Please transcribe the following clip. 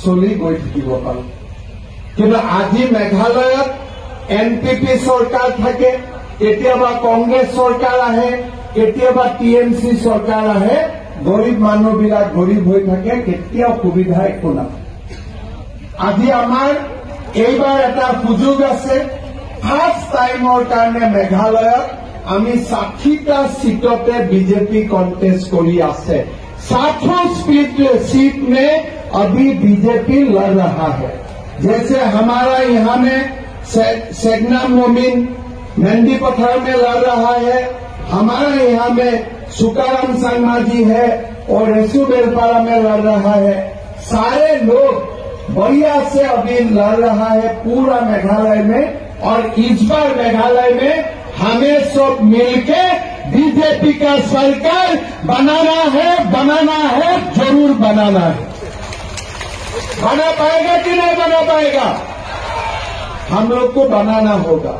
চলি গৈ থাকিব পাৰো। কিন্তু আজি মেঘালয়ত NPP চৰকাৰ থাকে, কেতিয়াবা কংগ্ৰেছ চৰকাৰ আহে, কেতিয়াবা TMC চৰকাৰ আহে, গৰীব মানুহবিলাক গৰীব হৈ থাকে, কেতিয়াও সুবিধা একো নাপায়। আজি আমাৰ এইবাৰ এটা সুযোগ আছে, ফাৰ্ষ্ট টাইমৰ কাৰণে মেঘালয়ত আমি 60টা सीटों बीजेपी कॉन्टेस्ट करी आसे। 60 सीट में अभी बीजेपी लड़ रहा है। जैसे हमारा यहाँ में सेगनाम मोमिन नंदी पत्थर में लड़ रहा है, हमारा यहाँ में सुकाराम संगमा जी है और रेसू बेलपारा में लड़ रहा है। सारे लोग बढ़िया से अभी लड़ रहा है पूरा मेघालय में। और इस बार मेघालय में हमें सब मिलके बीजेपी का सरकार बनाना है, जरूर बनाना है। बना पाएगा कि नहीं बना पाएगा? हम लोग को बनाना होगा।